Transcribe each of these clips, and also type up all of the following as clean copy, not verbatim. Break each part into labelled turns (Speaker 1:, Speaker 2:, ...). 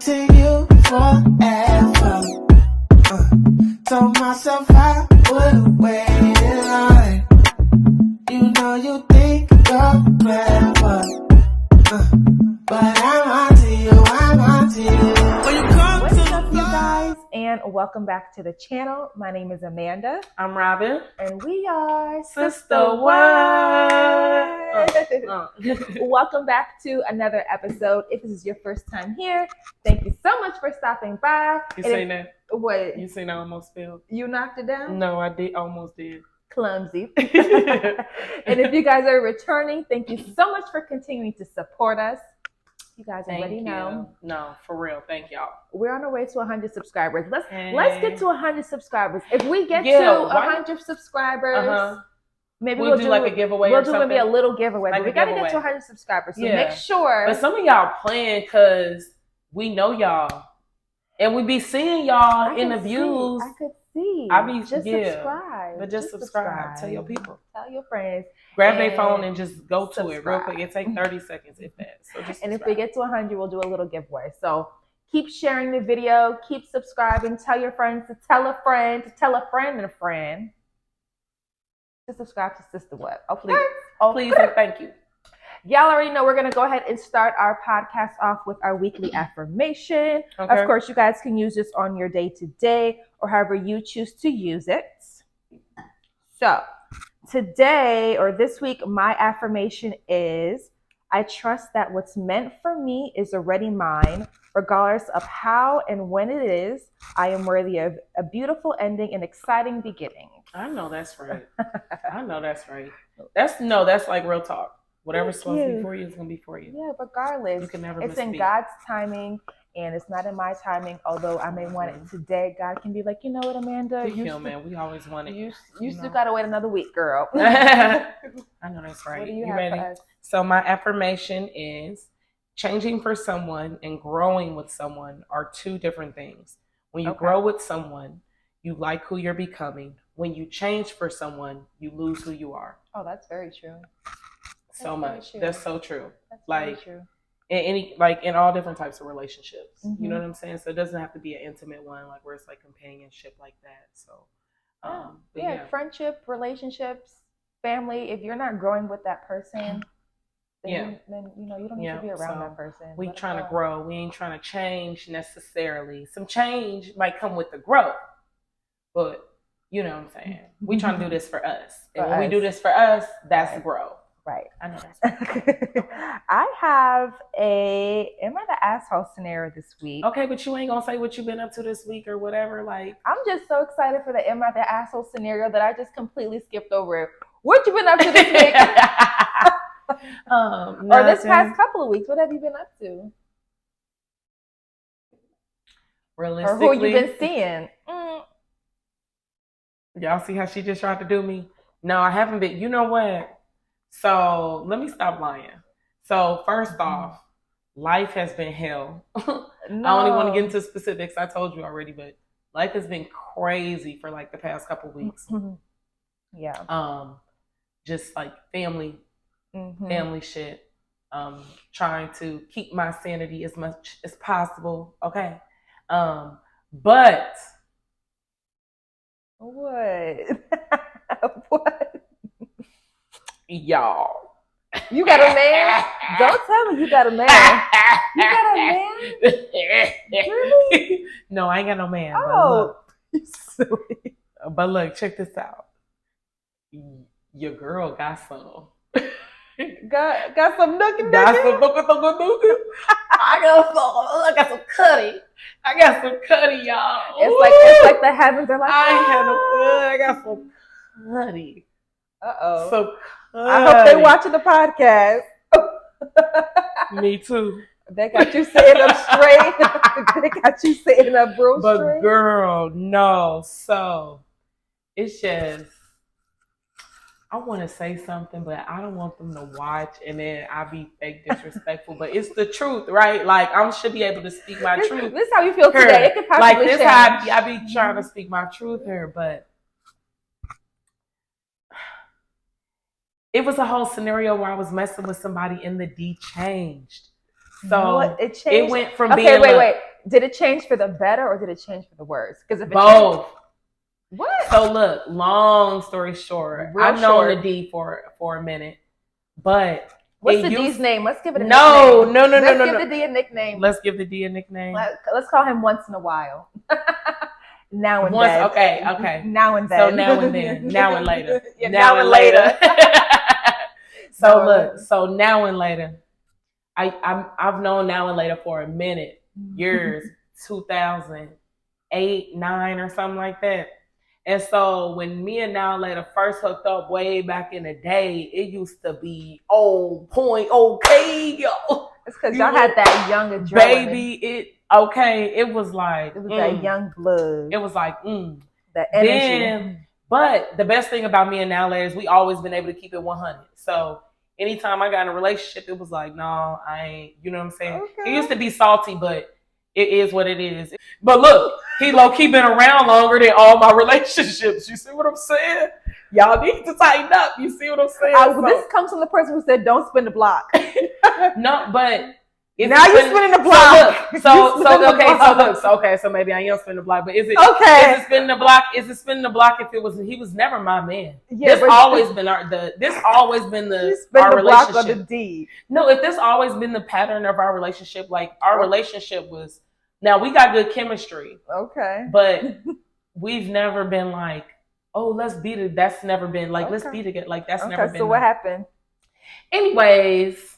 Speaker 1: to you forever. Told myself I would wait in line. You know you think you're clever, but I'm onto you, I'm onto you.
Speaker 2: What's up, you guys, and welcome back to the channel. My name is Amanda.
Speaker 3: I'm Robin.
Speaker 2: And we are
Speaker 3: SistaWhat.
Speaker 2: Welcome back to another episode. If this is your first time here, thank you so much for stopping by.
Speaker 3: You seen that?
Speaker 2: What?
Speaker 3: You seen I almost spilled?
Speaker 2: You knocked it down?
Speaker 3: No, I did. Almost did.
Speaker 2: Clumsy. And if you guys are returning, thank you so much for continuing to support us. You guys already know.
Speaker 3: No, for real. Thank y'all.
Speaker 2: We're on our way to 100 subscribers. Let's get to 100 subscribers. If we get to 100 subscribers, maybe we'll do like a giveaway. We'll do maybe a little giveaway. But we gotta get to 100 subscribers. So make sure.
Speaker 3: But some of y'all playing because we know y'all, and we be seeing y'all in the views.
Speaker 2: I could see.
Speaker 3: Subscribe. But just subscribe. Tell your people.
Speaker 2: Tell your friends.
Speaker 3: Grab their phone and just go to it real quick. It takes 30 seconds if that. So just
Speaker 2: and if we get to 100, we'll do a little giveaway. So keep sharing the video. Keep subscribing. Tell your friends to tell a friend to tell a friend and a friend to subscribe to SistaWhat.
Speaker 3: Please and thank you.
Speaker 2: Y'all already know we're going to go ahead and start our podcast off with our weekly affirmation. Okay. Of course, you guys can use this on your day-to-day or however you choose to use it. So today or this week, my affirmation is, I trust that what's meant for me is already mine, regardless of how and when it is. I am worthy of a beautiful ending and exciting beginning.
Speaker 3: I know that's right. That's like real talk. Whatever's supposed to be for you is going to be for you.
Speaker 2: Yeah, regardless.
Speaker 3: You can never
Speaker 2: It's in God's timing, and it's not in my timing. Although I may want it today, God can be like, you know what, Amanda?
Speaker 3: Man, we always want it.
Speaker 2: You still got to wait another week, girl.
Speaker 3: I know that's right.
Speaker 2: What do you
Speaker 3: ready?
Speaker 2: For us?
Speaker 3: So my affirmation is, changing for someone and growing with someone are two different things. When you grow with someone, you like who you're becoming. When you change for someone, you lose who you are.
Speaker 2: Oh, that's very true.
Speaker 3: So much. That's so true.
Speaker 2: That's
Speaker 3: like
Speaker 2: true.
Speaker 3: In all different types of relationships. Mm-hmm. You know what I'm saying? So it doesn't have to be an intimate one, like where it's like companionship like that. So
Speaker 2: friendship, relationships, family. If you're not growing with that person, then you don't need to be around that person.
Speaker 3: We trying to grow. We ain't trying to change necessarily. Some change might come with the growth, but you know what I'm saying? We trying to do this for us. And when we do this for us, that's growth.
Speaker 2: Right. I know that's I have am I the asshole scenario this week?
Speaker 3: Okay, but you ain't gonna say what you've been up to this week or whatever. Like,
Speaker 2: I'm just so excited for the am I the asshole scenario that I just completely skipped over it. What you been up to this week? Or this past couple of weeks, what have you been up to?
Speaker 3: Realistically,
Speaker 2: or who you been seeing?
Speaker 3: Y'all see how she just tried to do me? No, I haven't been. You know what? So let me stop lying. So first off, life has been hell. No. I only want to get into specifics. I told you already, but life has been crazy for like the past couple of weeks.
Speaker 2: Yeah.
Speaker 3: Just like family shit. Trying to keep my sanity as much as possible. Okay. But
Speaker 2: what? What?
Speaker 3: Y'all,
Speaker 2: you got a man? Don't tell me you got a man. You got a man? Really?
Speaker 3: No, I ain't got no man.
Speaker 2: Oh,
Speaker 3: but look, check this out. Your girl got some.
Speaker 2: Got some nookie.
Speaker 3: Got some nookie. I got some cutty. I got some cutty, y'all.
Speaker 2: It's like the heavens are like.
Speaker 3: I got some cutty.
Speaker 2: Uh-oh.
Speaker 3: So
Speaker 2: I hope they're watching the podcast.
Speaker 3: Me too.
Speaker 2: They got you sitting up straight. They got you sitting up real straight.
Speaker 3: But girl, no. So it's just, I want to say something, but I don't want them to watch and then I be fake disrespectful. But it's the truth, right? Like, I should be able to speak my truth.
Speaker 2: This is how you feel today. It could possibly
Speaker 3: change. How I be trying to speak my truth here, but it was a whole scenario where I was messing with somebody and the D changed. So
Speaker 2: it changed.
Speaker 3: It went from being
Speaker 2: wait. did it change for the better or did it change for the worse? Because if it
Speaker 3: both.
Speaker 2: Changed, what?
Speaker 3: So look, long story short, I've known the D for a minute, but
Speaker 2: what's the D's name? Let's give it a
Speaker 3: nickname. No.
Speaker 2: Let's give the D a nickname.
Speaker 3: Let's give the D a nickname.
Speaker 2: Let's call him once in a while. Now and then.
Speaker 3: Okay.
Speaker 2: Now and then.
Speaker 3: So now and then. Now and later.
Speaker 2: Yeah, now and later.
Speaker 3: So look. So now and later. I've known now and later for a minute. Years 2008, 9, or something like that. And so when me and Now and Later first hooked up way back in the day, it used to be on point, okay, yo.
Speaker 2: It's because y'all had that young adrenaline.
Speaker 3: Baby, it was like
Speaker 2: that young blood.
Speaker 3: It was like
Speaker 2: that energy.
Speaker 3: But the best thing about me and Now and Later is we always been able to keep it 100. So anytime I got in a relationship, it was like, no, I ain't. You know what I'm saying?
Speaker 2: Okay.
Speaker 3: It used to be salty, but it is what it is. But look, he low-key been around longer than all my relationships. You see what I'm saying? Y'all need to tighten up. You see what I'm saying?
Speaker 2: This comes from the person who said, don't spin the block.
Speaker 3: No, but...
Speaker 2: Now you're spinning the block.
Speaker 3: So maybe I am spinning the block, but is it okay? Is it spinning the block? Is it spinning the block if it was he was never my man? Yeah, this always been our relationship.
Speaker 2: Block on the D.
Speaker 3: No, if this always been the pattern of our relationship, like our relationship was. Now we got good chemistry.
Speaker 2: Okay.
Speaker 3: But we've never been like, oh, let's beat it. That's never been like, let's beat it. Like that's never been.
Speaker 2: So what happened?
Speaker 3: Anyways.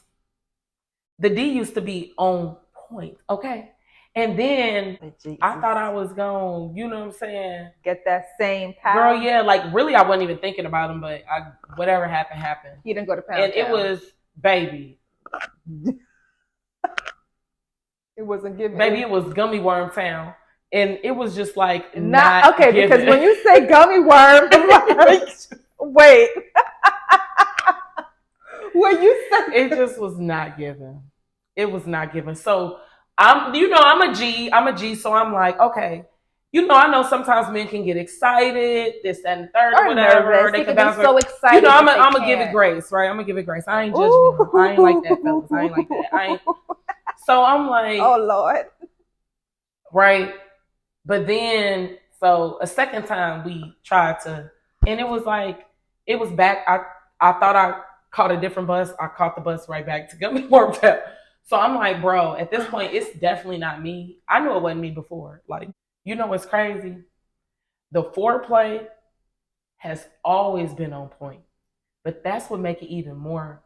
Speaker 3: The D used to be on point, okay? And then I thought I was going, you know what I'm saying?
Speaker 2: Get that same power.
Speaker 3: Girl, yeah, like really I wasn't even thinking about him, but whatever happened.
Speaker 2: He didn't go to pound
Speaker 3: and town. It was, baby.
Speaker 2: It wasn't giving.
Speaker 3: Baby, it was gummy worm town. And it was just like not
Speaker 2: okay,
Speaker 3: giving.
Speaker 2: Because when you say gummy worm, like, wait. When you said
Speaker 3: it just was not given. It was not given. So I'm a G, so I'm like, okay. I know sometimes men can get excited, this, that, and the third, or whatever.
Speaker 2: Nervous. They can be so excited.
Speaker 3: I'm gonna give it grace, right? I'm gonna give it grace. I ain't judging. I ain't like that, fellas. I ain't like that. So I'm like,
Speaker 2: oh Lord.
Speaker 3: Right. But then so a second time we tried to, and it was back. I thought I caught a different bus. I caught the bus right back to Gummy Worm Town. So I'm like, bro, at this point, it's definitely not me. I knew it wasn't me before. Like, what's crazy? The foreplay has always been on point. But that's what makes it even more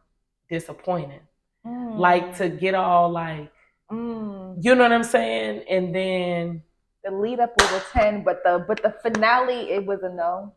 Speaker 3: disappointing. Like, to get all like, you know what I'm saying? And then...
Speaker 2: the lead up was a 10, but the finale, it was a no.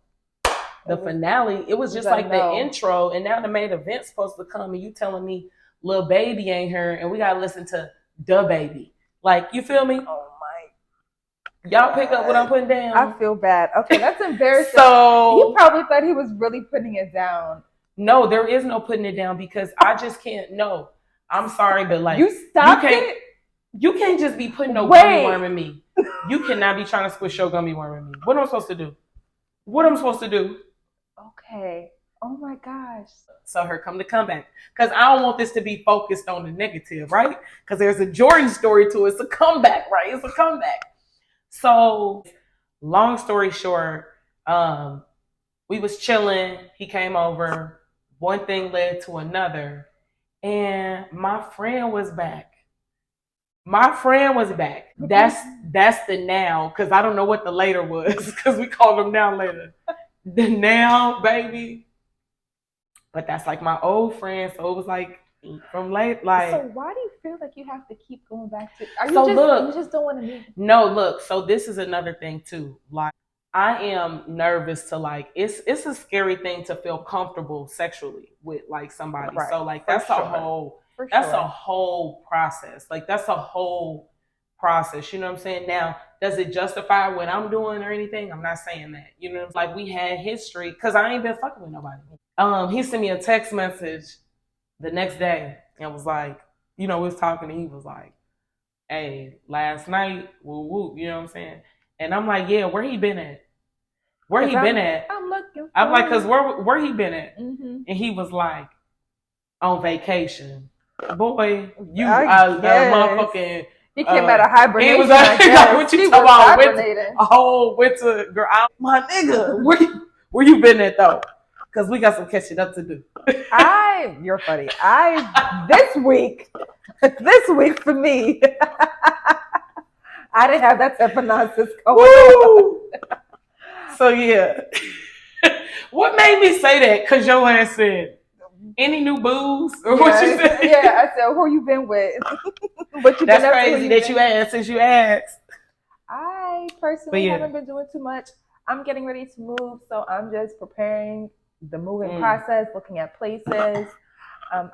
Speaker 3: The finale, it was just like the intro, and now the main event's supposed to come, and you telling me Lil Baby ain't here, and we gotta listen to Da Baby. Like, you feel me?
Speaker 2: Oh my!
Speaker 3: Y'all pick up what I'm putting down.
Speaker 2: I feel bad. Okay, that's embarrassing.
Speaker 3: So
Speaker 2: he probably thought he was really putting it down.
Speaker 3: No, there is no putting it down because I just can't. No, I'm sorry, but like
Speaker 2: you stopped it.
Speaker 3: You can't just be putting no gummy worm in me. You cannot be trying to squish your gummy worm in me. What am I supposed to do?
Speaker 2: Okay. Oh my gosh.
Speaker 3: So here come the comeback. Because I don't want this to be focused on the negative, right? Because there's a Jordan story to it. It's a comeback, right? It's a comeback. So long story short, we was chilling. He came over. One thing led to another. And my friend was back. That's the now. Because I don't know what the later was. Because we called him Now Later. The now, baby. But that's like my old friend, so it was like from late, like.
Speaker 2: So why do you feel like you have to keep going back to? You just don't want to meet?
Speaker 3: No, look. So this is another thing too. Like, I am nervous to like. It's a scary thing to feel comfortable sexually with like somebody. Right. So like that's a whole process. Like that's a whole process. You know what I'm saying? Now, does it justify what I'm doing or anything? I'm not saying that. You know, like we had history because I ain't been fucking with nobody. He sent me a text message the next day and was like, we was talking and he was like, hey, last night, woo woo, you know what I'm saying? And I'm like, yeah, where he been at?
Speaker 2: I'm looking.
Speaker 3: I'm like, cause where he been at?
Speaker 2: Mm-hmm.
Speaker 3: And he was like, on vacation. Boy, you motherfucking,
Speaker 2: He came out of hibernation.
Speaker 3: He was what you talking about? A whole winter, girl. My nigga, where you been at though? Because we got some catching up to do.
Speaker 2: You're funny. This week for me, I didn't have that type of nonsense going on.
Speaker 3: So yeah. What made me say that? Because your ass said, any new booze? Or what you said?
Speaker 2: Yeah, I said, who you been with?
Speaker 3: That's crazy that you asked since you asked.
Speaker 2: I personally haven't been doing too much. I'm getting ready to move, so I'm just preparing the moving process, looking at places.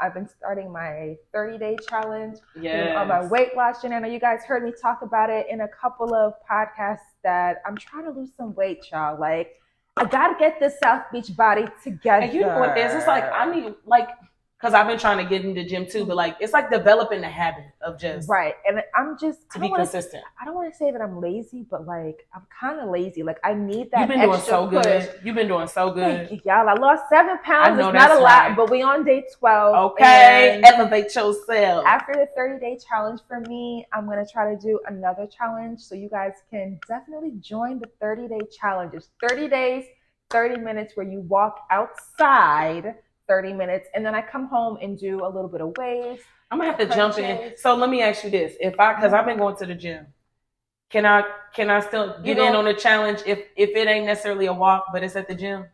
Speaker 2: I've been starting my 30-day challenge on my weight loss journey. I know you guys heard me talk about it in a couple of podcasts that I'm trying to lose some weight, y'all. Like, I gotta get this South Beach body together.
Speaker 3: And you know what it is? It's like, I need, like, because I've been trying to get into the gym too, but like, it's like developing the habit of just.
Speaker 2: Right. And I'm just.
Speaker 3: To be consistent.
Speaker 2: I don't want to say that I'm lazy, but like, I'm kind of lazy. Like, I need that.
Speaker 3: You've been doing so good. You've been doing so good.
Speaker 2: Thank you, y'all. I lost 7 pounds. It's not a lot, but we on day 12.
Speaker 3: Okay. Elevate yourself.
Speaker 2: After the 30-day challenge for me, I'm going to try to do another challenge. So you guys can definitely join the 30-day challenge. It's 30 days, 30 minutes where you walk outside 30 minutes, and then I come home and do a little bit of weights.
Speaker 3: I'm gonna have to jump in. So let me ask you this: because I've been going to the gym, can I still get in on the challenge if it ain't necessarily a walk, but it's at the gym,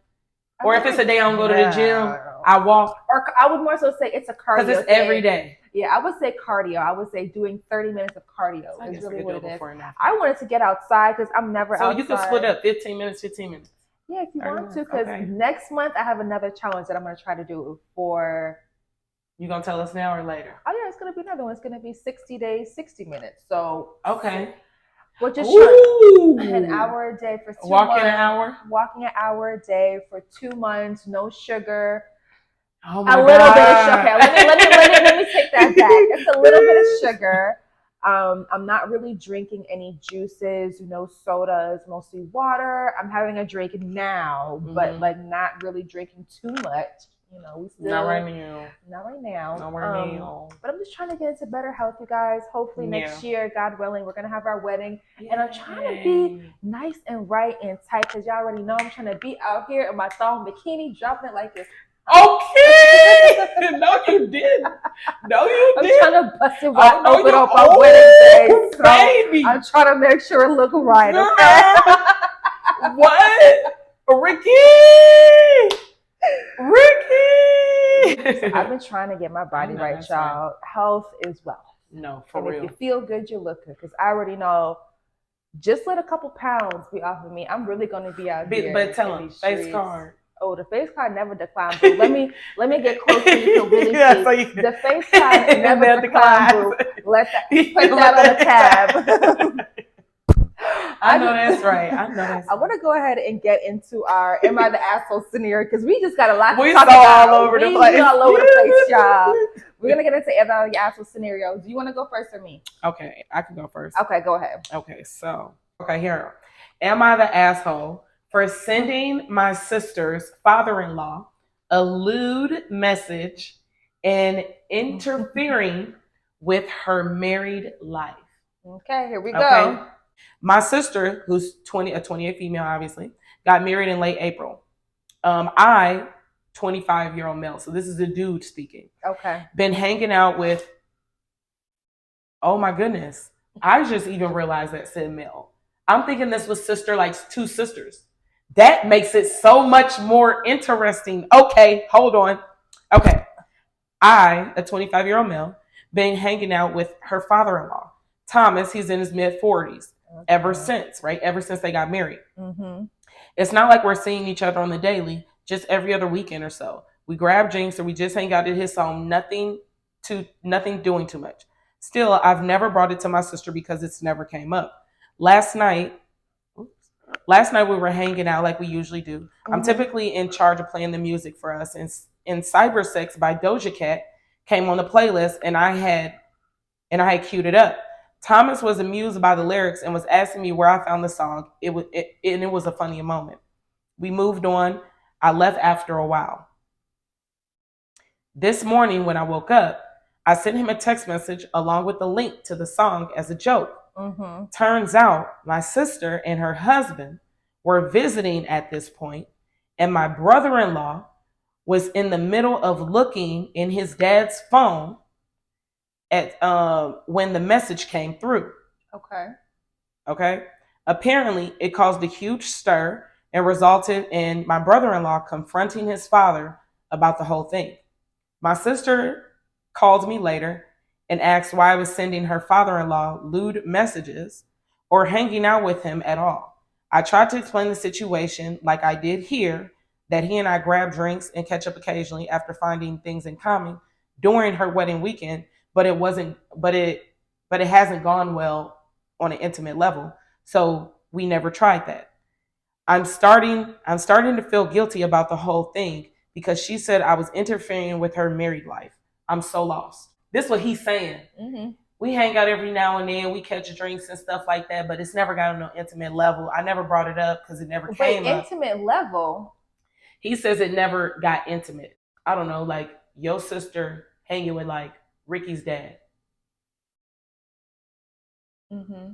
Speaker 3: or if it's a day I don't go to the gym, I walk?
Speaker 2: Or I would more so say it's a cardio.
Speaker 3: Because it's every day.
Speaker 2: Yeah, I would say cardio. I would say doing 30 minutes of cardio is really what it is. I wanted to get outside because I'm never outside.
Speaker 3: So you can split up 15 minutes, 15 minutes.
Speaker 2: Yeah, if you want to, because next month I have another challenge that I'm going to try to do for.
Speaker 3: You going to tell us now or later?
Speaker 2: Oh, yeah, it's going to be another one. It's going to be 60 days, 60 minutes. So.
Speaker 3: Okay.
Speaker 2: Which is short. An hour a day for 2 months.
Speaker 3: Walking an hour?
Speaker 2: Walking an hour a day for 2 months, no sugar.
Speaker 3: Oh my
Speaker 2: God. A little bit of sugar. Okay, let me take that back. It's a little bit of sugar. I'm not really drinking any juices, no sodas, mostly water. I'm having a drink now, but like not really drinking too much. You know, we still
Speaker 3: not right now.
Speaker 2: But I'm just trying to get into better health, you guys. Hopefully next year, God willing, we're gonna have our wedding, and I'm trying to be nice and right and tight because y'all already know I'm trying to be out here in my thong bikini, dropping it like this.
Speaker 3: Okay. No, you didn't. No, you didn't.
Speaker 2: I'm trying to bust it wide open up on wedding day. So baby. I'm trying to make sure it look right. Okay?
Speaker 3: What? Ricky!
Speaker 2: So I've been trying to get my body right, y'all. Right. Health is wealth.
Speaker 3: No, for
Speaker 2: and
Speaker 3: real.
Speaker 2: If you feel good, you look good. Because I already know, just let a couple pounds be off of me. I'm really going to be out here.
Speaker 3: But tell them, face card.
Speaker 2: Oh, the face card never declined, boo. Let me get close so you can really see. So the face card never declined, boo. Put that on the tab.
Speaker 3: I know that's right. I
Speaker 2: want to go ahead and get into our "Am I the Asshole" scenario because we just got a lot to talk
Speaker 3: about.
Speaker 2: We
Speaker 3: all over the place,
Speaker 2: y'all. We're gonna get into "Am I the Asshole" scenario. Do you want to go first or me?
Speaker 3: Okay, I can go first.
Speaker 2: Okay, go ahead.
Speaker 3: Okay, here. Am I the asshole for sending my sister's father-in-law a lewd message and interfering with her married life?
Speaker 2: Okay, here we go.
Speaker 3: My sister, who's a 28 female, obviously, got married in late April. 25-year-old male. So this is a dude speaking.
Speaker 2: Okay.
Speaker 3: Been hanging out with, oh my goodness. I just even realized that said male. I'm thinking this was sister, like 2 sisters. That makes it so much more interesting. Okay, hold on. Okay. A 25-year-old male, been hanging out with her father-in-law. Thomas, he's in his mid-40s. Okay. Ever since they got married. Mm-hmm. It's not like we're seeing each other on the daily, just every other weekend or so. We grab drinks or we just hang out at his home, nothing doing too much. Still, I've never brought it to my sister because it's never came up. Last night we were hanging out like we usually do. Mm-hmm. I'm typically in charge of playing the music for us, and Cyber Sex by Doja Cat came on the playlist, and I had queued it up. Thomas was amused by the lyrics and was asking me where I found the song. It was a funny moment. We moved on. I left after a while. This morning when I woke up, I sent him a text message along with the link to the song as a joke.
Speaker 2: Mm-hmm.
Speaker 3: Turns out my sister and her husband were visiting at this point, and my brother-in-law was in the middle of looking in his dad's phone at when the message came through. Okay. Apparently, it caused a huge stir and resulted in my brother-in-law confronting his father about the whole thing. My sister called me later and asked why I was sending her father-in-law lewd messages or hanging out with him at all. I tried to explain the situation like I did here, that he and I grab drinks and catch up occasionally after finding things in common during her wedding weekend, but it hasn't gone well on an intimate level. So we never tried that. I'm starting to feel guilty about the whole thing because she said I was interfering with her married life. I'm so lost. This is what he's saying.
Speaker 2: Mm-hmm.
Speaker 3: We hang out every now and then. We catch drinks and stuff like that, but it's never got on an intimate level. I never brought it up because it never came up.
Speaker 2: Intimate level?
Speaker 3: He says it never got intimate. I don't know, like your sister hanging with like Ricky's dad.
Speaker 2: Mm-hmm.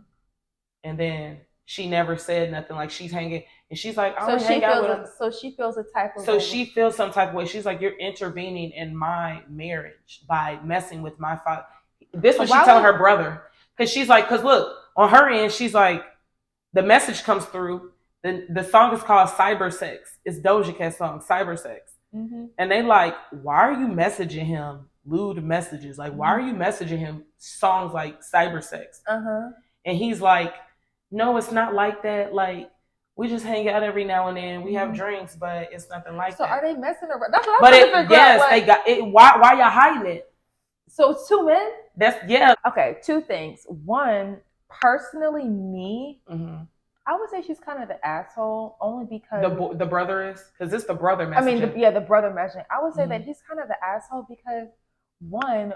Speaker 3: And then she never said nothing. Like she's hanging, and she's like,
Speaker 2: so she feels a type of.
Speaker 3: So she feels some type of way. She's like, you're intervening in my marriage by messing with my father. This was she telling her brother, because she's like, because look, on her end, she's like, the message comes through. The song is called Cyber Sex. It's Doja Cat's song, Cyber Sex.
Speaker 2: Mm-hmm.
Speaker 3: And they like, why are you messaging him lewd messages? Like, why are you messaging him songs like Cyber Sex?
Speaker 2: Uh-huh.
Speaker 3: And he's like, no, it's not like that. Like, we just hang out every now and then. We have drinks, but it's nothing like that.
Speaker 2: So are they messing around? That's what I'm trying to figure out.
Speaker 3: Yes, they got it. Why y'all hiding it?
Speaker 2: So it's two men?
Speaker 3: Yeah.
Speaker 2: Okay, two things. One, personally, me,
Speaker 3: mm-hmm.
Speaker 2: I would say she's kind of the asshole, only because
Speaker 3: the brother is, because it's the brother messaging.
Speaker 2: I mean, the brother messaging. I would say that he's kind of the asshole because one,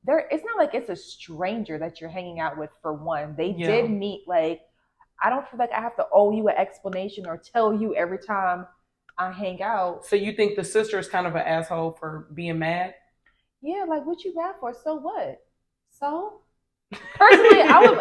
Speaker 2: it's not like it's a stranger that you're hanging out with. For one, they did meet. Like, I don't feel like I have to owe you an explanation or tell you every time I hang out.
Speaker 3: So you think the sister is kind of an asshole for being mad?
Speaker 2: Yeah, like, what you mad for? So what? So personally, I don't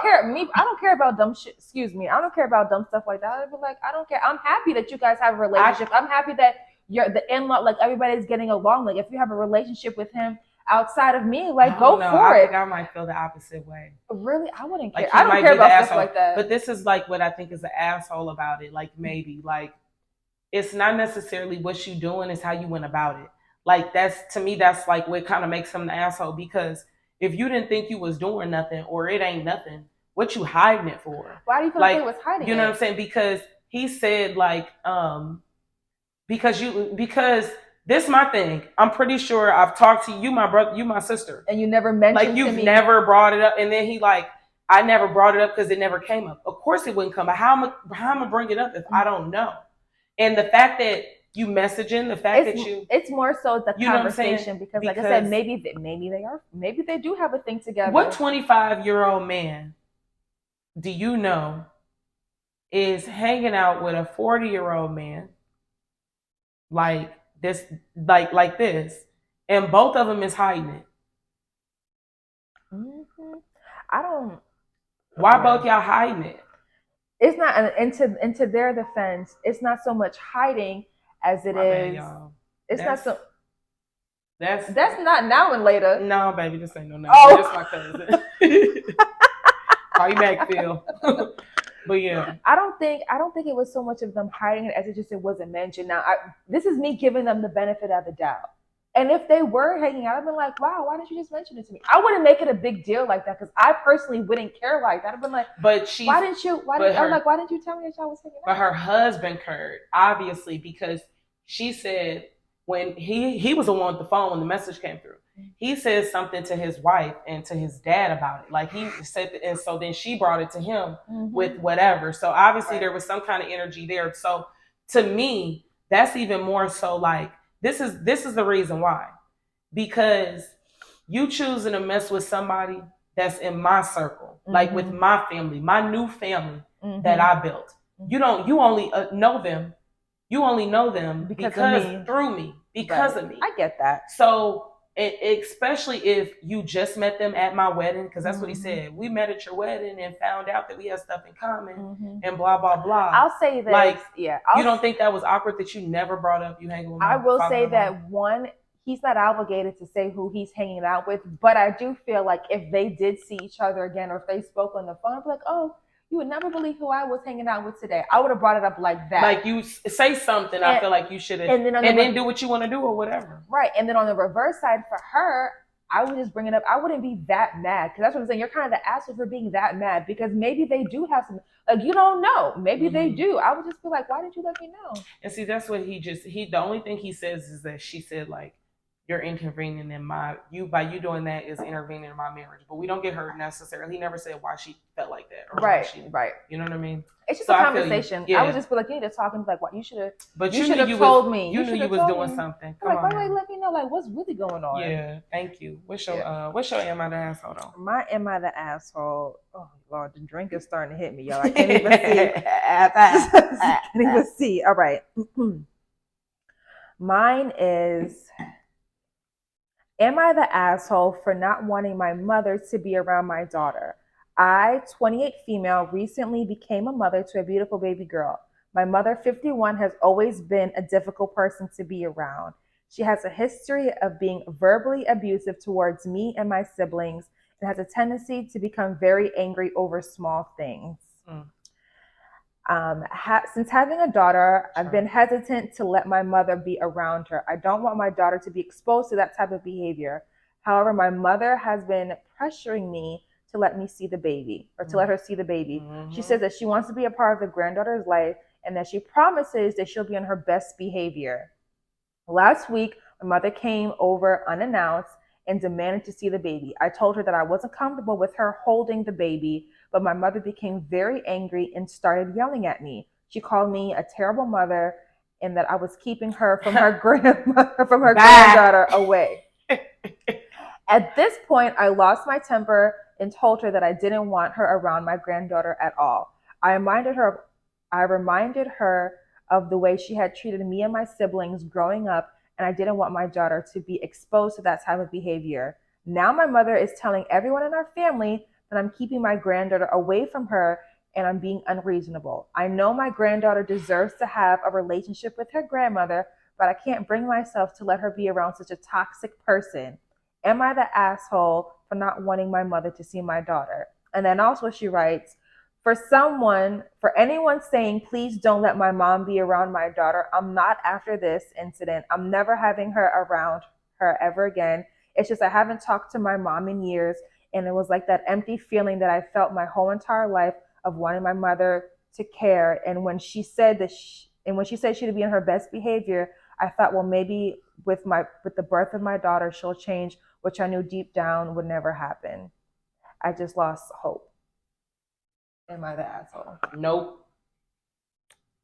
Speaker 2: care. I don't care about dumb shit. Excuse me. I don't care about dumb stuff like that. I'd be like, I don't care. I'm happy that you guys have a relationship. I'm happy that the in-law, like, everybody's getting along. Like, if you have a relationship with him outside of me, like, go for it.
Speaker 3: I think I might feel the opposite way.
Speaker 2: Really? I wouldn't care.
Speaker 3: Like,
Speaker 2: I don't care about stuff like that.
Speaker 3: But this is like what I think is the asshole about it. Like, maybe, like, it's not necessarily what you doing, it's how you went about it. Like, to me, that's like what kind of makes him the asshole, because if you didn't think you was doing nothing or it ain't nothing, what you hiding it for?
Speaker 2: Why do you feel like he was hiding it?
Speaker 3: You know what I'm saying? Because he said, like, because this is my thing. I'm pretty sure I've talked to you, my brother, you, my sister.
Speaker 2: And you never mentioned
Speaker 3: like, you've never brought it up. And then he like, I never brought it up because it never came up. Of course it wouldn't come up. How am I going to bring it up if I don't know? And the fact that you messaging, the fact that it's
Speaker 2: more so the conversation, because like I said, maybe they do have a thing together.
Speaker 3: What 25-year-old man do you know is hanging out with a 40-year-old man like this, like this, and both of them is hiding it?
Speaker 2: Mm-hmm. I don't.
Speaker 3: Why both y'all hiding it?
Speaker 2: It's not, into their defense, it's not so much hiding as it is.
Speaker 3: Y'all.
Speaker 2: It's not so.
Speaker 3: That's
Speaker 2: not now and later.
Speaker 3: No, baby, this ain't no now.
Speaker 2: Oh.
Speaker 3: That's my cousin. Call you back, Phil. But yeah,
Speaker 2: I don't think it was so much of them hiding it as it wasn't mentioned. Now, this is me giving them the benefit of the doubt. And if they were hanging out, I'd been like, wow, why didn't you just mention it to me? I wouldn't make it a big deal like that, because I personally wouldn't care like that. I'd been like, why didn't you tell me that y'all was hanging out?
Speaker 3: But her husband cared, obviously, because she said when he was the one with the phone when the message came through. He said something to his wife and to his dad about it. Like, he said, and so then she brought it to him with whatever. So obviously there was some kind of energy there. So to me, that's even more so like, this is the reason why. Because you choosing to mess with somebody that's in my circle, like with my family, my new family that I built. You only know them. You only know them because through me, because of me.
Speaker 2: I get that.
Speaker 3: So especially if you just met them at my wedding, because that's what he said. We met at your wedding and found out that we had stuff in common and blah blah blah.
Speaker 2: I'll say this,
Speaker 3: like, you don't think that was awkward that you never brought up you hanging with my
Speaker 2: I will say
Speaker 3: father-in-law?
Speaker 2: that one, he's not obligated to say who he's hanging out with, but I do feel like if they did see each other again or if they spoke on the phone, I'd be like, oh, you would never believe who I was hanging out with today. I would have brought it up like that.
Speaker 3: Like, you say something, I feel like you should have, and then do what you want to do or whatever.
Speaker 2: Right. And then on the reverse side for her, I would just bring it up. I wouldn't be that mad, because that's what I'm saying. You're kind of the asshole for being that mad, because maybe they do have some, like, you don't know. Maybe they do. I would just be like, why didn't you let me know?
Speaker 3: And see, that's what the only thing he says is that she said, like, you're inconveniencing in by you doing that is intervening in my marriage. But we don't get her necessarily. He never said why she felt like that. Or
Speaker 2: right.
Speaker 3: Right. You know what I mean?
Speaker 2: It's just a conversation. I would just be like, you need to talk and be like, what you should have. But you should have told me.
Speaker 3: You knew you was doing something. Come on.
Speaker 2: Why let me know? Like, what's really going on?
Speaker 3: Yeah. Thank you. What's your am I the asshole though?
Speaker 2: My am I the asshole? Oh Lord, the drink is starting to hit me, y'all. I can't even see. I can't even see. All right. Mine is. Am I the asshole for not wanting my mother to be around my daughter? I, 28 female, recently became a mother to a beautiful baby girl. My mother, 51, has always been a difficult person to be around. She has a history of being verbally abusive towards me and my siblings and has a tendency to become very angry over small things. Since having a daughter, I've been hesitant to let my mother be around her. I don't want my daughter to be exposed to that type of behavior. However, my mother has been pressuring me to let me see the baby, or to let her see the baby. She says that she wants to be a part of the granddaughter's life and that she promises that she'll be on her best behavior. Last week, my mother came over unannounced and demanded to see the baby. I told her that I wasn't comfortable with her holding the baby, but my mother became very angry and started yelling at me. She called me a terrible mother and that I was keeping her from her granddaughter away. At this point, I lost my temper and told her that I didn't want her around my granddaughter at all. I reminded her of the way she had treated me and my siblings growing up, and I didn't want my daughter to be exposed to that type of behavior. Now my mother is telling everyone in our family that I'm keeping my granddaughter away from her and I'm being unreasonable. I know my granddaughter deserves to have a relationship with her grandmother, but I can't bring myself to let her be around such a toxic person. Am I the asshole for not wanting my mother to see my daughter? And then also she writes, for anyone saying, please don't let my mom be around my daughter, I'm not after this incident. I'm never having her around her ever again. It's just I haven't talked to my mom in years, and it was like that empty feeling that I felt my whole entire life of wanting my mother to care. And when she said she'd be in her best behavior, I thought, well, maybe with the birth of my daughter, she'll change, which I knew deep down would never happen. I just lost hope. Am I the asshole?
Speaker 3: Nope.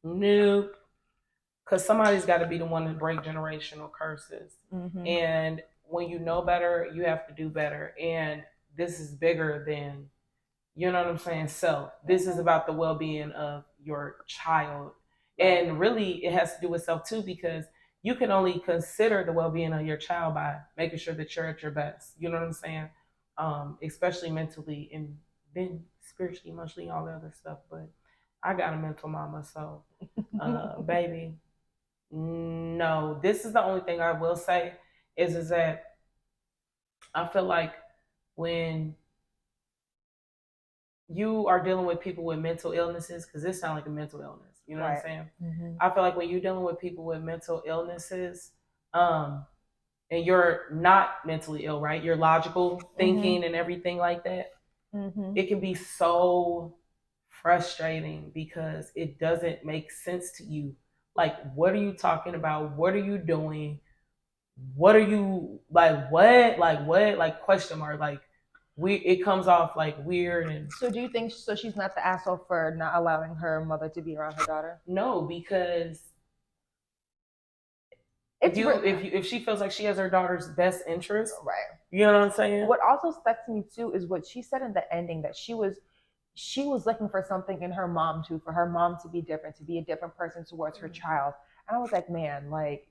Speaker 3: Because somebody's got to be the one to break generational curses. And when you know better, you have to do better. And this is bigger than, you know what I'm saying, self. This is about the well-being of your child. And really, it has to do with self too, because you can only consider the well-being of your child by making sure that you're at your best. You know what I'm saying? Especially mentally and then spiritually, emotionally, all the other stuff. But I got a mental mama, so baby, no. This is the only thing I will say is that I feel like when you are dealing with people with mental illnesses, because this sounds like a mental illness, you know what I'm saying? I feel like when you're dealing with people with mental illnesses, and you're not mentally ill, right? You're logical thinking and everything like that. It can be so frustrating because it doesn't make sense to you. Like, what are you talking about? What are you doing? What are you like? What? Like question mark? Like it comes off like weird. And
Speaker 2: so, do you think she's not the asshole for not allowing her mother to be around her daughter?
Speaker 3: No, because if she feels like she has her daughter's best interest,
Speaker 2: right?
Speaker 3: You know what I'm saying?
Speaker 2: What also stuck to me too is what she said in the ending, that she was looking for something in her mom too, for her mom to be different, to be a different person towards her child. And I was like, man, like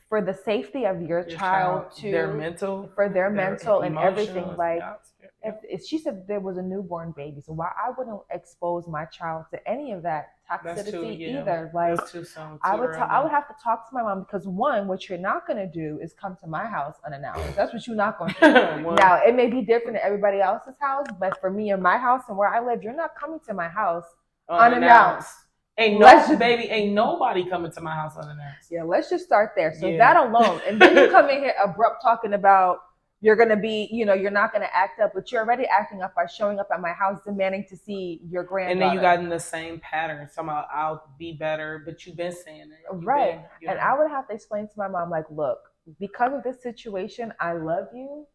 Speaker 2: for the safety of your child too,
Speaker 3: their mental,
Speaker 2: for their mental and everything. Like,
Speaker 3: yeah.
Speaker 2: if she said there was a newborn baby, so why I wouldn't expose my child to any of that toxicity either. Like,
Speaker 3: that's too soon,
Speaker 2: I would have to talk to my mom, because one, what you're not going to do is come to my house unannounced. That's what you're not going to do. Now, it may be different at everybody else's house, but for me and my house and where I live, you're not coming to my house unannounced.
Speaker 3: Ain't nobody coming to my house unannounced.
Speaker 2: Yeah, let's just start there. So that alone, and then you come in here abrupt talking about you're going to be, you're not going to act up, but you're already acting up by showing up at my house demanding to see your granddaughter.
Speaker 3: And then you got in the same pattern. Somehow I'll be better, but you've been saying it.
Speaker 2: Right. And I would have to explain to my mom, like, look, because of this situation, I love you,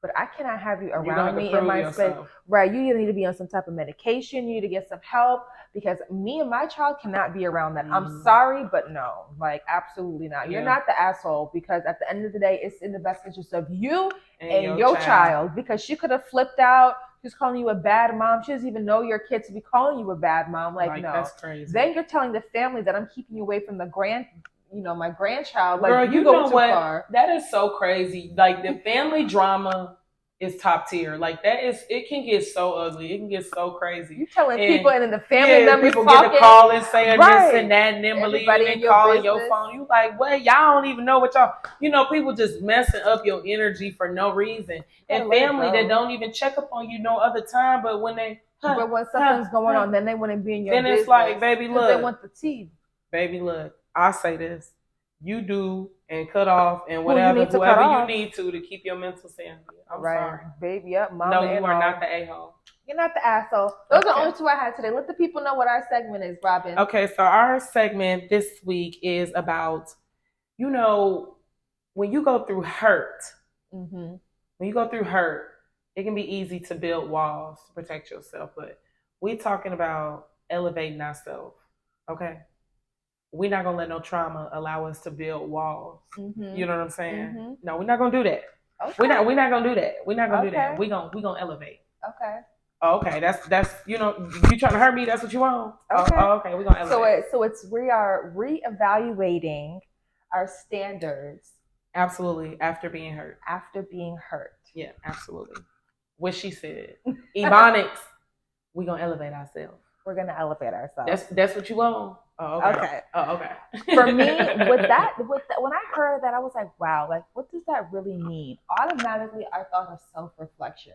Speaker 2: but I cannot have you around me in my space. Right. You either need to be on some type of medication, you need to get some help, because me and my child cannot be around that. I'm sorry, but no, like, absolutely not. You're not the asshole, because at the end of the day, it's in the best interest of you and your child, because she could have flipped out. She's calling you a bad mom. She doesn't even know your kid to be calling you a bad mom. Like, no. That's crazy. Then you're telling the family that I'm keeping you away from my grandchild. Like,
Speaker 3: girl,
Speaker 2: you go too far.
Speaker 3: That is so crazy. Like, the family drama is top tier. Like, it can get so ugly. It can get so crazy. You telling people, and then the family members
Speaker 2: people
Speaker 3: get a call and saying this and that, and then believing and calling your phone. You like, well, y'all don't even know what y'all. People just messing up your energy for no reason. And family that don't even check up on you no other time, but when they.
Speaker 2: But when something's going on, then they want to be in your business.
Speaker 3: Then it's like, baby, look.
Speaker 2: They want the tea.
Speaker 3: Baby, look. I say this. You do and cut off and whatever, whoever you need to keep your mental sanity. I'm sorry.
Speaker 2: Baby, up, mama.
Speaker 3: No, you are not the a-hole.
Speaker 2: You're not the asshole. Those are the only two I had today. Let the people know what our segment is, Robin.
Speaker 3: Okay, so our segment this week is about, when you go through hurt, it can be easy to build walls to protect yourself, but we're talking about elevating ourselves, okay? We're not going to let no trauma allow us to build walls. You know what I'm saying? No, we're not going to do that. Okay. We're not going to do that. We're not going to do that. We're going to elevate.
Speaker 2: Okay.
Speaker 3: Okay. That's you trying to hurt me. That's what you want.
Speaker 2: Okay.
Speaker 3: Okay. We're going to elevate.
Speaker 2: So we are reevaluating our standards.
Speaker 3: Absolutely. After being hurt.
Speaker 2: Yeah,
Speaker 3: absolutely. What she said. Ebonics. We're going to elevate ourselves.
Speaker 2: We're going to elevate ourselves.
Speaker 3: That's what you want. Oh, okay. Oh, okay.
Speaker 2: For me, with that, when I heard that, I was like, wow, like, what does that really mean? Automatically, I thought of self-reflection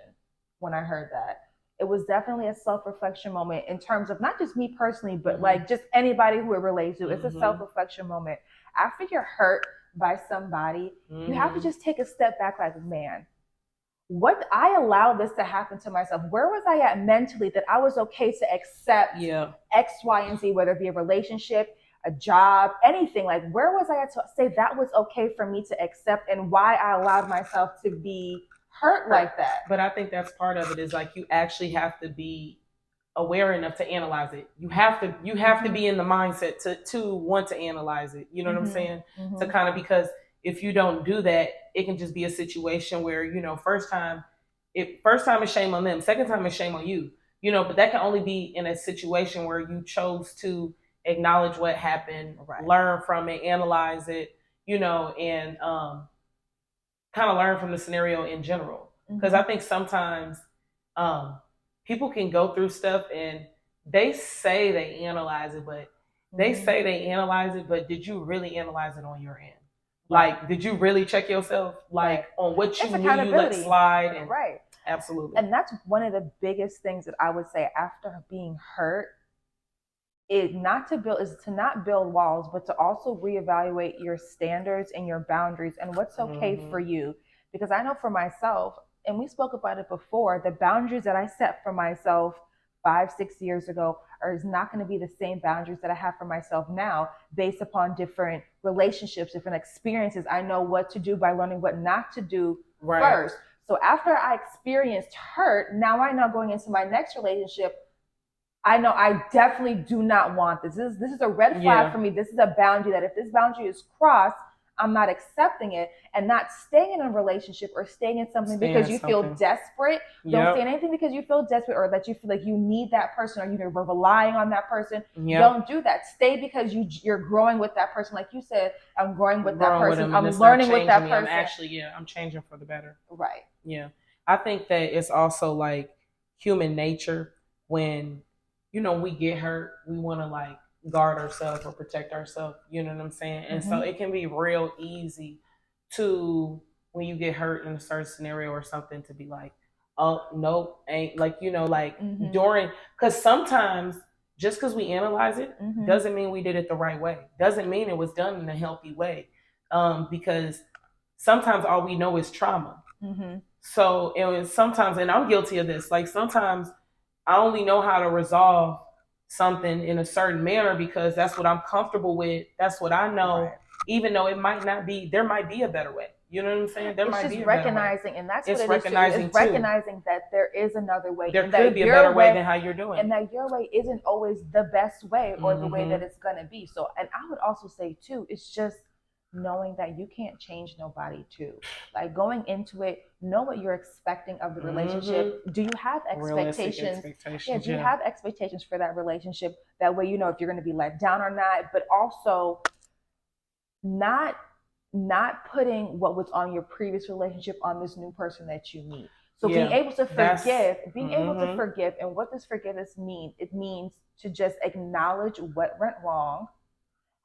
Speaker 2: when I heard that. It was definitely a self-reflection moment in terms of not just me personally, but like just anybody who it relates to. It's a self-reflection moment. After you're hurt by somebody, you have to just take a step back, like, man, what I allowed this to happen to myself. Where was I at mentally that I was okay to accept X, Y, and Z, whether it be a relationship, a job, anything? Like, where was I at to say that was okay for me to accept, and why I allowed myself to be hurt like that?
Speaker 3: But I think that's part of it, is like, you actually have to be aware enough to analyze it. You have to be in the mindset to want to analyze it. You know what I'm saying? To kind of, because if you don't do that, it can just be a situation where, first time is shame on them. Second time is shame on you. But that can only be in a situation where you chose to acknowledge what happened, learn from it, analyze it, and kind of learn from the scenario in general. Because I think sometimes people can go through stuff and they say they analyze it, but did you really analyze it on your end? Like, did you really check yourself? Like, on what you knew you let slide? And, absolutely.
Speaker 2: And that's one of the biggest things that I would say after being hurt, is to not build walls, but to also reevaluate your standards and your boundaries and what's okay for you. Because I know for myself, and we spoke about it before, the boundaries that I set for myself 5-6 years ago is not going to be the same boundaries that I have for myself now, based upon different relationships, different experiences. I know what to do by learning what not to do first. So after I experienced hurt, now I know going into my next relationship, I know I definitely do not want this. This is a red flag for me. This is a boundary that if this boundary is crossed, I'm not accepting it, and not staying in a relationship or staying in something because you feel desperate. Don't stay in anything because you feel desperate or that you feel like you need that person or you're relying on that person. Don't do that. Stay because you're growing with that person. Like you said, I'm growing with that person. I'm learning with that person.
Speaker 3: I'm changing for the better.
Speaker 2: Right.
Speaker 3: Yeah. I think that it's also like human nature when, we get hurt, we want to like guard ourselves or protect ourselves. You know what I'm saying? And so it can be real easy to, when you get hurt in a certain scenario or something, to be like, oh, nope, ain't like, during, because sometimes just because we analyze it doesn't mean we did it the right way. Doesn't mean it was done in a healthy way. Because sometimes all we know is trauma. So it was sometimes, and I'm guilty of this, like sometimes I only know how to resolve something in a certain manner because that's what I'm comfortable with. That's what I know, even though it might not be, there might be a better way. You know what I'm saying? There might be a better way.
Speaker 2: And that's
Speaker 3: it's
Speaker 2: what
Speaker 3: recognizing
Speaker 2: it's recognizing that there is another way.
Speaker 3: There could be a better way than how you're doing.
Speaker 2: And that your way isn't always the best way or the way that it's going to be. So, and I would also say too, it's just knowing that you can't change nobody too. Like going into it, know what you're expecting of the relationship. Do you have expectations? Do you have expectations for that relationship? That way, if you're going to be let down or not, but also not putting what was on your previous relationship on this new person that you meet. So being able to forgive, and what does forgiveness mean? It means to just acknowledge what went wrong,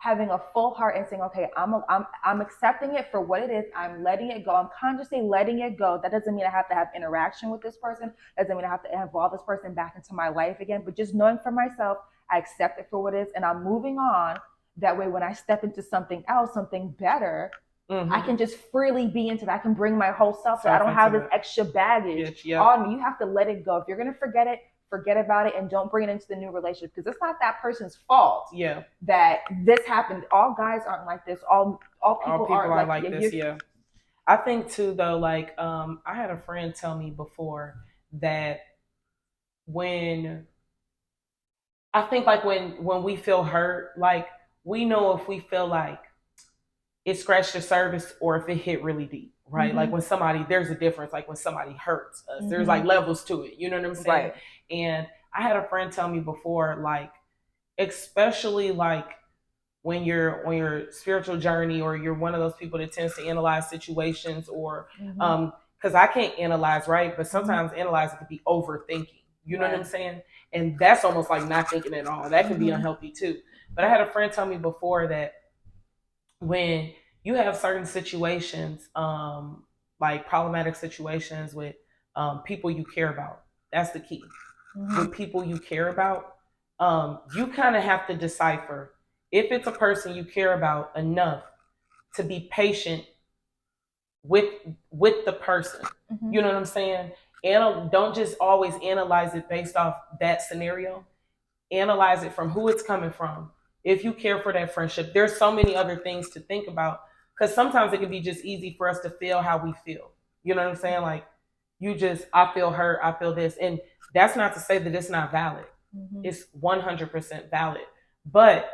Speaker 2: having a full heart and saying, okay, I'm accepting it for what it is. I'm letting it go. I'm consciously letting it go. That doesn't mean I have to have interaction with this person. Doesn't mean I have to involve this person back into my life again. But just knowing for myself, I accept it for what it is, and I'm moving on. That way, when I step into something else, something better, I can just freely be into that. I can bring my whole self. So I don't have this extra baggage on me. You have to let it go. If you're going to forget it, forget about it, and don't bring it into the new relationship, because it's not that person's fault that this happened. All guys aren't like this. All people aren't like
Speaker 3: this. I think too, though, like I had a friend tell me before that when we feel hurt, like we know if we feel like it scratched the surface or if it hit really deep, right? Like when somebody, there's a difference. Like when somebody hurts us, there's like levels to it. You know what I'm saying?
Speaker 2: Right.
Speaker 3: And I had a friend tell me before, like, especially like when you're on your spiritual journey or you're one of those people that tends to analyze situations or, because I can't analyze, right? But sometimes analyzing could be overthinking. You know what I'm saying? And that's almost like not thinking at all. That can be unhealthy too. But I had a friend tell me before that when you have certain situations, like problematic situations with people you care about, that's the key. With people you care about, you kind of have to decipher if it's a person you care about enough to be patient with the person. You know what I'm saying? And don't just always analyze it based off that scenario. Analyze it from who it's coming from. If you care for that friendship, there's so many other things to think about, because sometimes it can be just easy for us to feel how we feel. You know what I'm saying? Like I feel hurt, I feel this. And that's not to say that it's not valid. It's 100% valid. But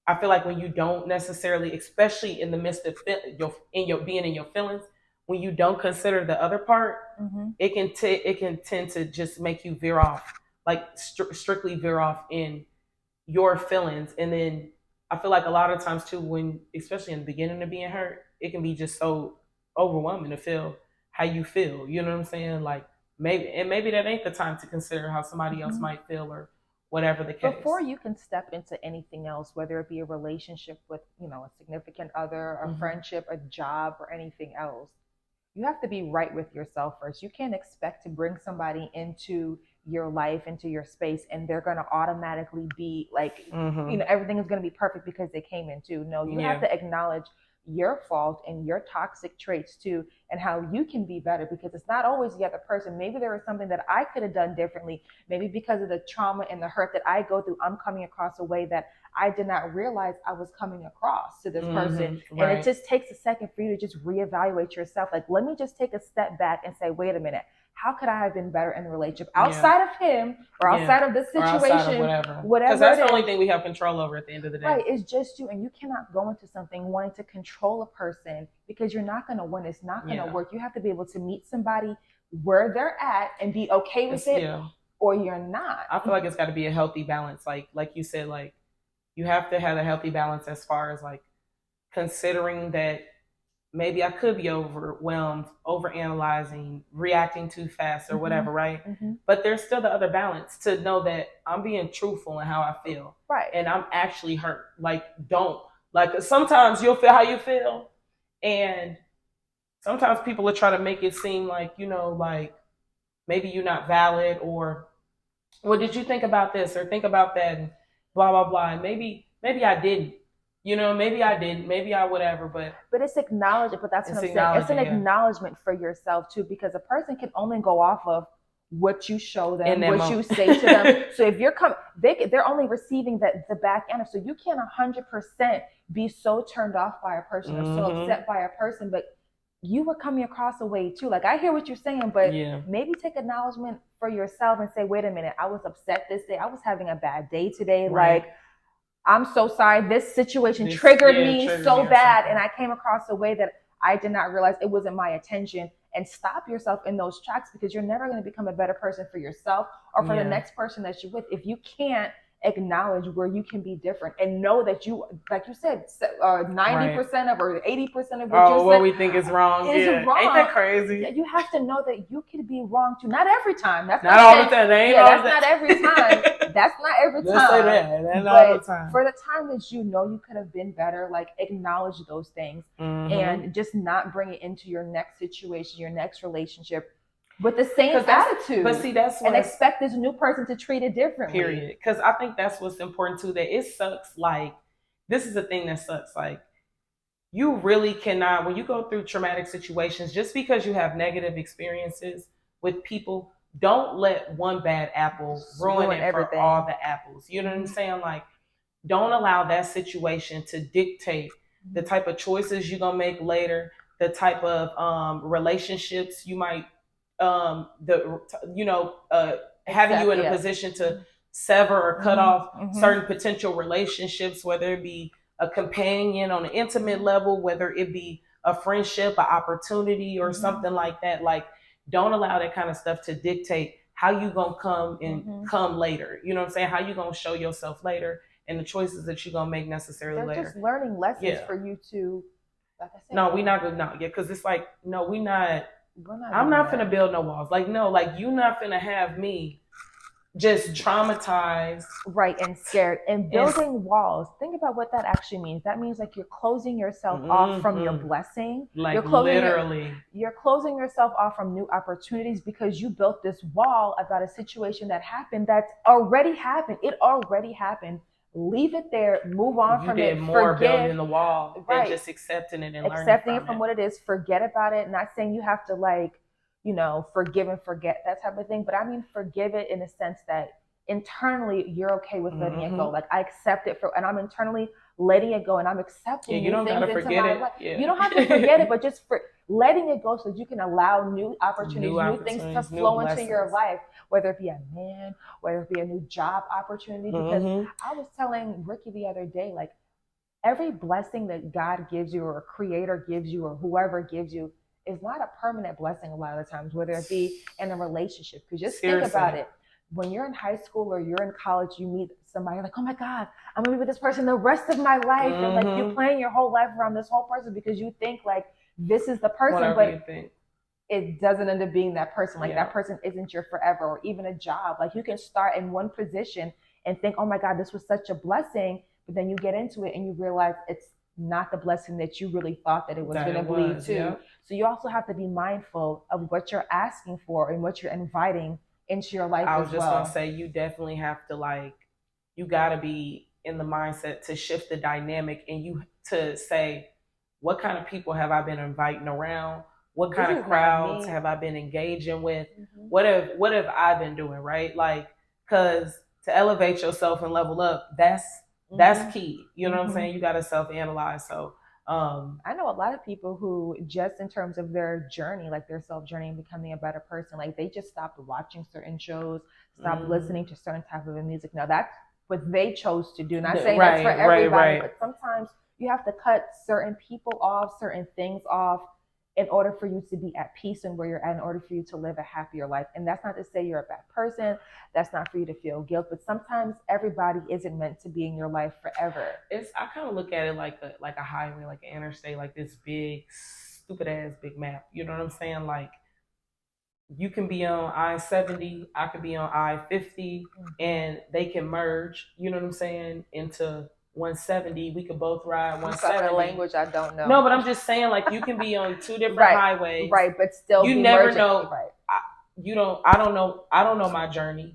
Speaker 3: I feel like when you don't necessarily, especially in the midst of being in your feelings, when you don't consider the other part, it can tend to just make you veer off, like strictly veer off in your feelings. And then I feel like a lot of times too, when especially in the beginning of being hurt, it can be just so overwhelming to feel how you feel. You know what I'm saying? Like maybe that ain't the time to consider how somebody else might feel or whatever the case.
Speaker 2: Before you can step into anything else, whether it be a relationship with, a significant other, a friendship, a job, or anything else, you have to be right with yourself first. You can't expect to bring somebody into your life, into your space, and they're going to automatically be like, everything is going to be perfect because they came in too. No, you have to acknowledge your fault and your toxic traits too, and how you can be better, because it's not always the other person. Maybe there was something that I could have done differently. Maybe because of the trauma and the hurt that I go through, I'm coming across a way that I did not realize I was coming across to this person. Right. And it just takes a second for you to just reevaluate yourself. Like, let me just take a step back and say, wait a minute, how could I have been better in the relationship outside of him or outside of this situation,
Speaker 3: whatever.
Speaker 2: Because
Speaker 3: that's the only thing we have control over at the end of the day.
Speaker 2: Right, it's just you, and you cannot go into something wanting to control a person because you're not going to win. It's not going to work. You have to be able to meet somebody where they're at and be okay with it, or you're not.
Speaker 3: I feel like it's got to be a healthy balance. Like you said, like you have to have a healthy balance as far as like considering that maybe I could be overwhelmed, overanalyzing, reacting too fast or whatever, right? But there's still the other balance to know that I'm being truthful in how I feel.
Speaker 2: Right.
Speaker 3: And I'm actually hurt. Like, sometimes you'll feel how you feel. And sometimes people will try to make it seem like, like maybe you're not valid, or, well, did you think about this or think about that and blah, blah, blah. And maybe I didn't. Maybe I didn't, maybe I whatever, but
Speaker 2: it's acknowledged. But that's what I'm saying. It's an acknowledgement for yourself too, because a person can only go off of what you show them, what you say to them. So if you're they're only receiving the back end. So you can't 100% be so turned off by a person or so upset by a person, but you were coming across a way too. Like, I hear what you're saying, but maybe take acknowledgement for yourself and say, wait a minute, I was upset this day. I was having a bad day today.
Speaker 3: Right.
Speaker 2: Like, I'm so sorry. This situation triggered me so bad, and I came across a way that I did not realize it wasn't my intention. And stop yourself in those tracks, because you're never going to become a better person for yourself or for the next person that you're with if you can't acknowledge where you can be different and know that you, like you said, 90% of or 80% of what
Speaker 3: we think is wrong
Speaker 2: is wrong.
Speaker 3: Ain't that crazy?
Speaker 2: You have to know that you could be wrong too. Not every time. That's
Speaker 3: not all the time.
Speaker 2: That's not every time. That's not every time.
Speaker 3: Let's say that. That's not all the time.
Speaker 2: For the time that you know you could have been better, like, acknowledge those things and just not bring it into your next situation, your next relationship, with the same attitude.
Speaker 3: But see, and
Speaker 2: expect this new person to treat it differently.
Speaker 3: Period. Because I think that's what's important too. That it sucks. Like, this is the thing that sucks. Like, you really cannot, when you go through traumatic situations, just because you have negative experiences with people, don't let one bad apple ruin it everything for all the apples. You know what I'm saying? Like, don't allow that situation to dictate the type of choices you're gonna make later, the type of relationships you might having you in a position to sever or cut off certain potential relationships, whether it be a companion on an intimate level, whether it be a friendship, an opportunity, or something like that. Like, don't allow that kind of stuff to dictate how you gonna come later. You know what I'm saying? How you gonna show yourself later, and the choices that you're gonna make necessarily later.
Speaker 2: They're just learning lessons for you to, like I said.
Speaker 3: No, we're not gonna because it's like, no, we're not. I'm not finna build no walls. Like, no, like, you not finna have me just traumatized.
Speaker 2: Right, and scared. And building walls, think about what that actually means. That means, like, you're closing yourself off from your blessing.
Speaker 3: Like, literally.
Speaker 2: You're closing yourself off from new opportunities because you built this wall about a situation that happened that's already happened. It already happened. Leave it there. Move on from it.
Speaker 3: More building the wall than just accepting it and learning
Speaker 2: accepting it from what it is. Forget about it. Not saying you have to, like, forgive and forget, that type of thing. But I mean, forgive it in the sense that internally you're okay with letting it go. Like, I accept it and I'm internally letting it go, and I'm accepting
Speaker 3: you don't gotta forget it.
Speaker 2: You don't have to forget it, but just letting it go so that you can allow new opportunities, new things to flow into your life, whether it be a man, whether it be a new job opportunity. Because I was telling Ricky the other day, like, every blessing that God gives you or a creator gives you or whoever gives you is not a permanent blessing a lot of the times, whether it be in a relationship. Because just think about it. When you're in high school or you're in college, you meet somebody, like, oh my God, I'm gonna be with this person the rest of my life. And like, you're planning your whole life around this whole person because you think, like, this is the person.
Speaker 3: Whatever but
Speaker 2: it doesn't end up being that person. Like, that person isn't your forever. Or even a job. Like, you can start in one position and think, oh my God, this was such a blessing. But then you get into it and you realize it's not the blessing that you really thought that it was going to lead to. Yeah. So you also have to be mindful of what you're asking for and what you're inviting into your life. I was just going
Speaker 3: to say, you definitely have to, like, you got to be in the mindset to shift the dynamic, and you to say, what kind of people have I been inviting around? What kind of crowds have I been engaging with? What have I been doing, right? Like, because to elevate yourself and level up, that's key. You know what I'm saying? You got to self-analyze. So
Speaker 2: I know a lot of people who just in terms of their journey, like their self journey and becoming a better person, like they just stopped watching certain shows, stopped listening to certain type of music. Now that's what they chose to do. Not saying that's for everybody, but sometimes you have to cut certain people off, certain things off in order for you to be at peace and where you're at, in order for you to live a happier life. And that's not to say you're a bad person. That's not for you to feel guilt. But sometimes everybody isn't meant to be in your life forever.
Speaker 3: I kind of look at it like a highway, like an interstate, like this big, stupid ass big map. You know what I'm saying? Like you can be on I-70, I could be on I-50, and they can merge. You know what I'm saying? Into 170, we could both ride 170.
Speaker 2: Language I don't know.
Speaker 3: No, but I'm just saying, like you can be on two different highways,
Speaker 2: right? But still,
Speaker 3: you never
Speaker 2: merging.
Speaker 3: know.
Speaker 2: Right.
Speaker 3: I don't know my journey.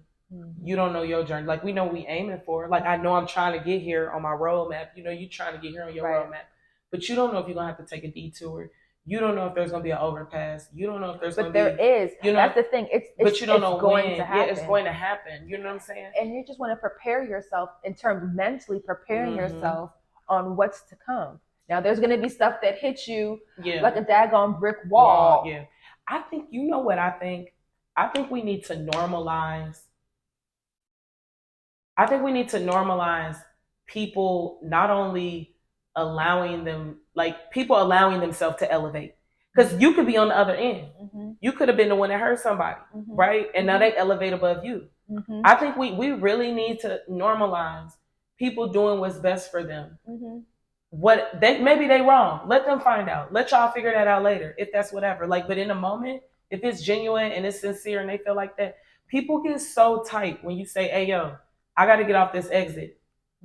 Speaker 3: You don't know your journey. Like we know what we aiming for. Like I know I'm trying to get here on my roadmap. You know, you trying to get here on your roadmap, but you don't know if you're gonna have to take a detour. You don't know if there's gonna be an overpass. You don't know if there's
Speaker 2: but there is. You know, that's the thing. But you don't know when. To happen.
Speaker 3: Yeah, it's going to happen. You know what I'm saying?
Speaker 2: And you just want to prepare yourself in terms of mentally preparing yourself on what's to come. Now, there's going to be stuff that hits you like a daggone brick wall.
Speaker 3: Yeah. I think, you know what I think? I think we need to normalize. People not only allowing themselves to elevate. Because you could be on the other end. You could have been the one that hurt somebody, right? And now they elevate above you. I think we really need to normalize people doing what's best for them. Maybe they wrong. Let them find out. Let y'all figure that out later, if that's whatever. Like, but in the moment, if it's genuine and it's sincere and they feel like that, people get so tight when you say, "Hey, yo, I got to get off this exit.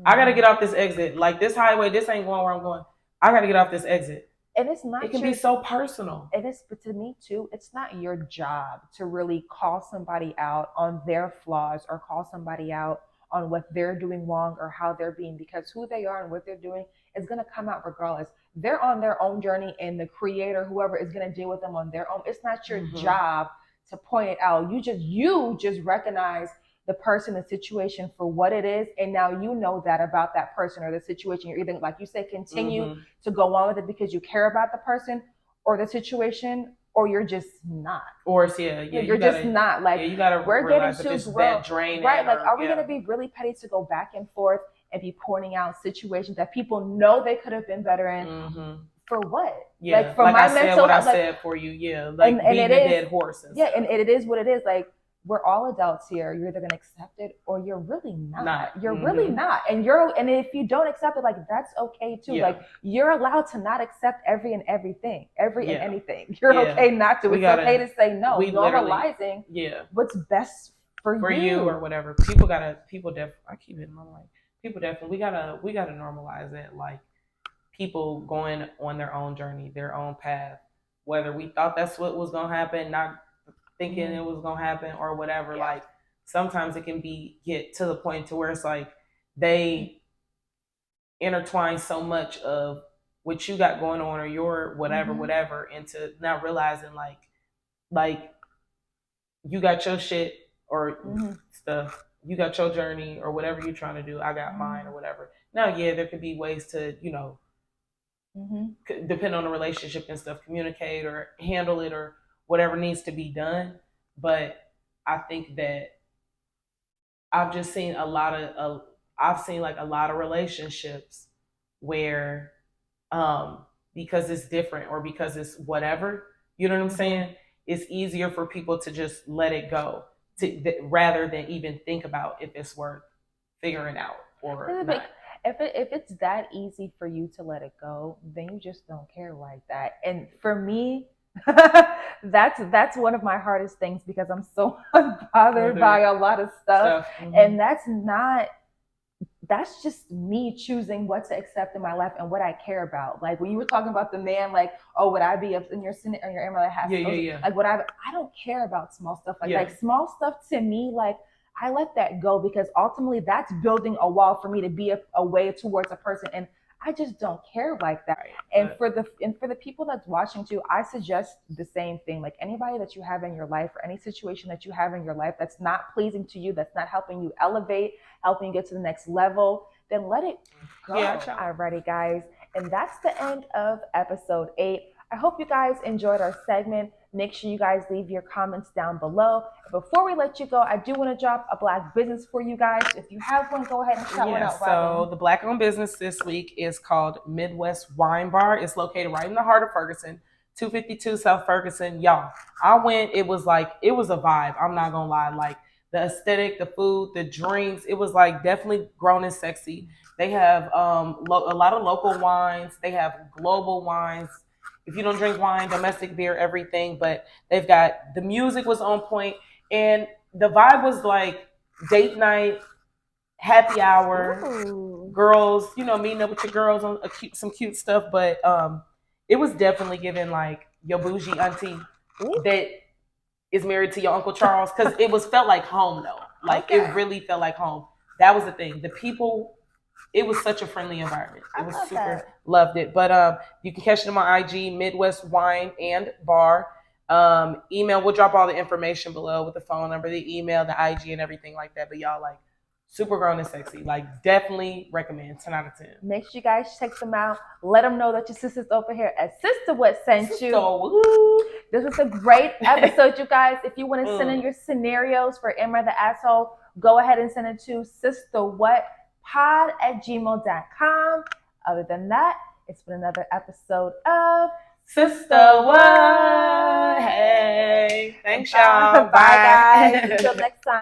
Speaker 3: I got to get off this exit. Like this highway, this ain't going where I'm going. I got to get off this exit."
Speaker 2: And it's not.
Speaker 3: It can be so personal.
Speaker 2: It is, but to me too, it's not your job to really call somebody out on their flaws or call somebody out on what they're doing wrong or how they're being, because who they are and what they're doing is going to come out regardless. They're on their own journey, and the creator, whoever, is going to deal with them on their own. It's not your job to point it out. You just recognize the person, the situation for what it is, and now you know that about that person or the situation. You're either, like you say, continue to go on with it because you care about the person or the situation, or you're just not.
Speaker 3: Or
Speaker 2: you're just not. Like
Speaker 3: you gotta
Speaker 2: we're getting too
Speaker 3: draining,
Speaker 2: right? Like, are we gonna be really petty to go back and forth and be pointing out situations that people know they could have been better in? For what?
Speaker 3: Yeah,
Speaker 2: like for my
Speaker 3: I
Speaker 2: mental
Speaker 3: said what
Speaker 2: health,
Speaker 3: I said for you. Yeah, like and beating a dead horse. And
Speaker 2: stuff. And it is what it is. Like, we're all adults here. You're either gonna accept it or you're really not. You're really not. And if you don't accept it, like, that's okay too. Yeah. Like, you're allowed to not accept every and anything. You're okay not to. It's okay to say no. Normalizing what's best for you
Speaker 3: or whatever. People definitely. I keep hitting my mic. People definitely. We gotta normalize it. Like, people going on their own journey, their own path. Whether we thought that's what was gonna happen, not thinking it was gonna happen or whatever. Like, sometimes it can get to the point to where it's like they intertwine so much of what you got going on or your whatever into not realizing like you got your shit or stuff, you got your journey or whatever you're trying to do, I got mine or whatever. Now there could be ways to, you know, depend on the relationship and stuff, communicate or handle it or whatever needs to be done. But I think that I've just seen a lot of relationships where because it's different or because it's whatever, you know what I'm saying, it's easier for people to just let it go rather than even think about if it's worth figuring out or not.
Speaker 2: If it's that easy for you to let it go, then you just don't care like that. And for me, that's one of my hardest things, because I'm so bothered by a lot of stuff. And that's just me choosing what to accept in my life and what I care about. Like, when you were talking about the man, like, oh, would I be up in your Senate or your Emerald House? Like, I don't care about small stuff. Like small stuff to me, like, I let that go, because ultimately that's building a wall for me to be a way towards a person. And I just don't care like that. And for the people that's watching too, I suggest the same thing. Like, anybody that you have in your life or any situation that you have in your life that's not pleasing to you, that's not helping you elevate, helping you get to the next level, then let it go. Alrighty, guys. And that's the end of episode 8. I hope you guys enjoyed our segment. Make sure you guys leave your comments down below. Before we let you go, I do want to drop a Black business for you guys. If you have one, go ahead and shout one out, Robin.
Speaker 3: So the Black-owned business this week is called Midwest Wine Bar. It's located right in the heart of Ferguson, 252 South Ferguson. Y'all, I went. It was a vibe. I'm not gonna lie. Like the aesthetic, the food, the drinks. It was like definitely grown and sexy. They have a lot of local wines. They have global wines. If you don't drink wine, domestic beer, everything. But they've got, the music was on point, and the vibe was like date night, happy hour, girls, meeting up with your girls on some cute stuff. But it was definitely giving like your bougie auntie that is married to your Uncle Charles, because it felt like home though. Like It really felt like home. That was the thing. The people. It was such a friendly environment. It was super. Loved it. But you can catch them on IG, midwestwineandbar. Email, we'll drop all the information below with the phone number, the email, the IG, and everything like that. But y'all, like, super grown and sexy. Like, definitely recommend. 10 out of 10.
Speaker 2: Make sure you guys check them out. Let them know that your sisters over here at SistaWhat sent you. This was a great episode, you guys. If you want to send in your scenarios for Am I the Asshole, go ahead and send it to SistaWhatPod@gmail.com. Other than that, it's been another episode of
Speaker 3: SistaWhat. Hey, thanks y'all.
Speaker 2: Bye guys. Until next time.